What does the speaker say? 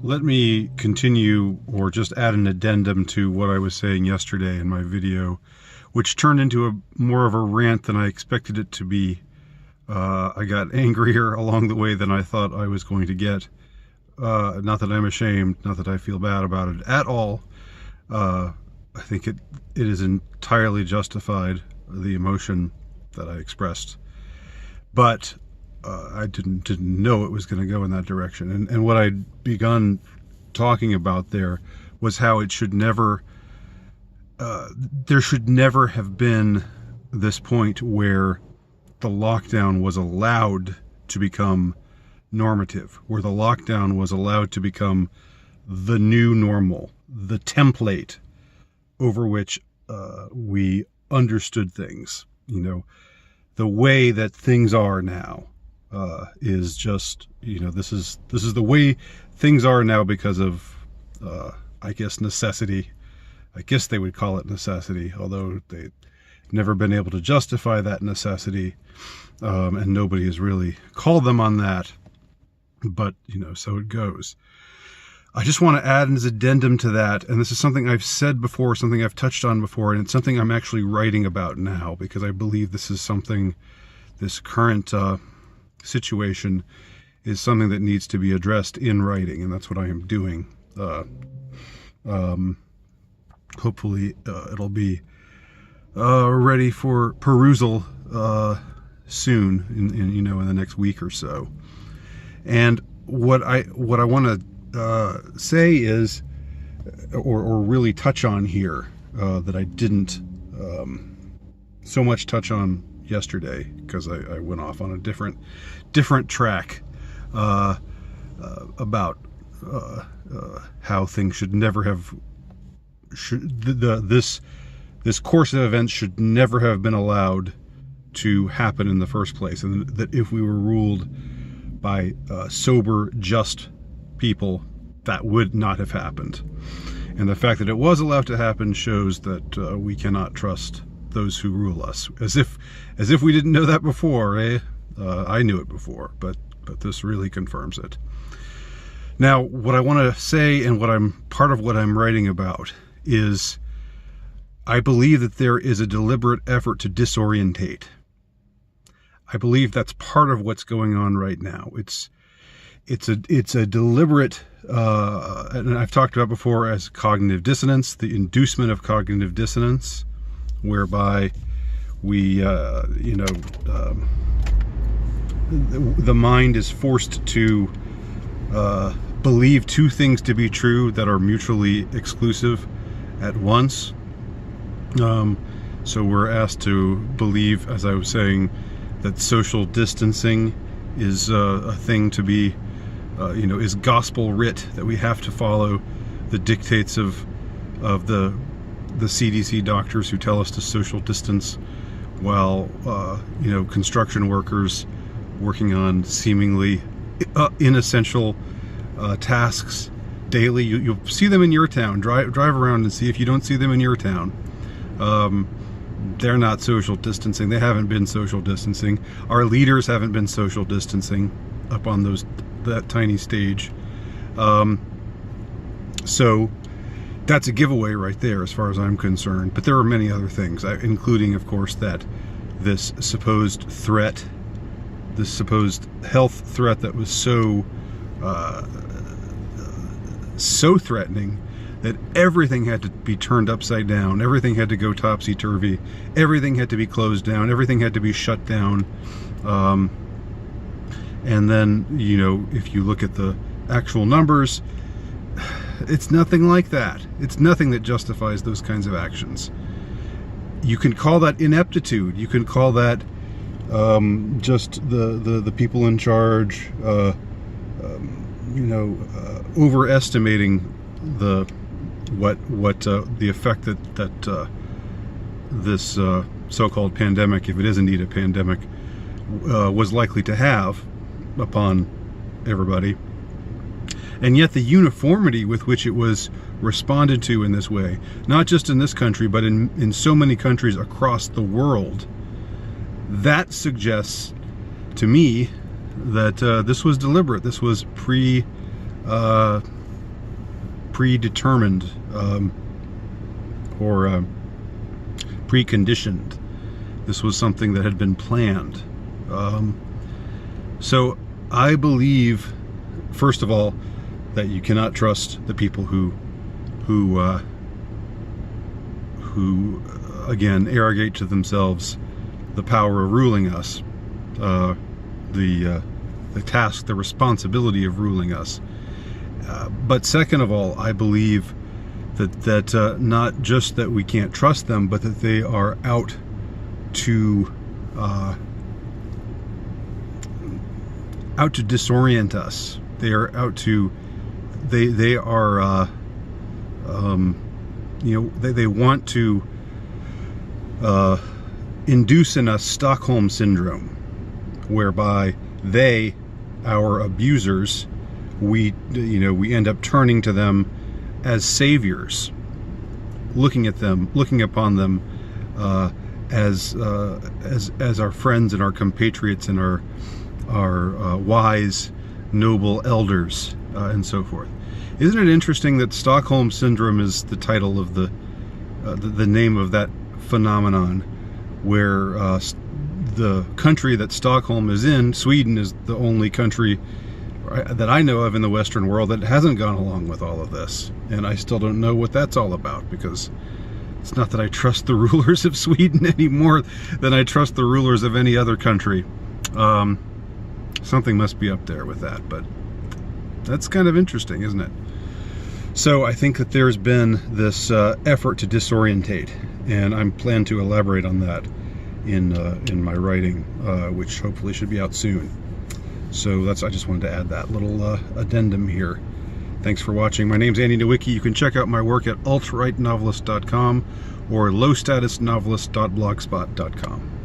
Let me continue or just add an addendum to what I was saying yesterday in my video, which turned into more of a rant than I expected it to be. I got angrier along the way than I thought I was going to get. Not that I'm ashamed, not that I feel bad about it at all. I think it is entirely justified, the emotion that I expressed. But I didn't know it was going to go in that direction. And what I'd begun talking about there was how it should never, there should never have been this point where the lockdown was allowed to become normative, where the lockdown was allowed to become the new normal, the template over which we understood things. You know, the way that things are now is just, you know, this is the way things are now because of, I guess, necessity. I guess they would call it necessity, although they've never been able to justify that necessity, and nobody has really called them on that. But, you know, so it goes. I just want to add as addendum to that, and this is something I've said before, something I've touched on before, and it's something I'm actually writing about now, because I believe this is something, this current situation is something that needs to be addressed in writing, and that's what I am doing. Hopefully it'll be ready for perusal soon, in the next week or so. And what I want to say is, or really touch on here, that I didn't so much touch on yesterday, because I went off on a different track about how things should never have, this course of events should never have been allowed to happen in the first place, and that if we were ruled by sober, just people, that would not have happened. And the fact that it was allowed to happen shows that we cannot trust those who rule us. As if we didn't know that before, eh? I knew it before, but this really confirms it. Now, what I want to say, and part of what I'm writing about, is I believe that there is a deliberate effort to disorientate. I believe that's part of what's going on right now. It's a deliberate, and I've talked about before as cognitive dissonance, the inducement of cognitive dissonance, whereby we, the mind is forced to believe two things to be true that are mutually exclusive at once. So we're asked to believe, as I was saying, that social distancing is a thing to be, is gospel writ, that we have to follow the dictates of the CDC doctors who tell us to social distance, while construction workers working on seemingly inessential tasks daily. You'll see them in your town. Drive around and see if you don't see them in your town. They're not social distancing. They haven't been social distancing. Our leaders haven't been social distancing up on that tiny stage. So that's a giveaway right there as far as I'm concerned. But there are many other things, including, of course, that this supposed threat, this supposed health threat that was so threatening that everything had to be turned upside down, everything had to go topsy-turvy, everything had to be closed down, everything had to be shut down. And then, if you look at the actual numbers, it's nothing like that. It's nothing that justifies those kinds of actions. You can call that ineptitude. You can call that just the people in charge, overestimating the effect that this so-called pandemic, if it is indeed a pandemic, was likely to have upon everybody. And yet the uniformity with which it was responded to in this way, not just in this country, but in so many countries across the world, that suggests to me that this was deliberate. This was predetermined or preconditioned. This was something that had been planned. So I believe, first of all, that you cannot trust the people who again arrogate to themselves the power of ruling us, the task, the responsibility of ruling us. But second of all, I believe that not just that we can't trust them, but that they are out to disorient us. They are out to they are they want to induce in us Stockholm syndrome, whereby they, our abusers, we end up turning to them as saviors, looking upon them as our friends and our compatriots and our wise, noble elders, and so forth. Isn't it interesting that Stockholm Syndrome is the title of the name of that phenomenon, where the country that Stockholm is in, Sweden, is the only country that I know of in the Western world that hasn't gone along with all of this. And I still don't know what that's all about, because it's not that I trust the rulers of Sweden any more than I trust the rulers of any other country. Something must be up there with that, but that's kind of interesting, isn't it? So I think that there's been this effort to disorientate, and I plan to elaborate on that in my writing, which hopefully should be out soon. So I just wanted to add that little addendum here. Thanks for watching. My name's Andy Nowicki. You can check out my work at altrightnovelist.com or lowstatusnovelist.blogspot.com.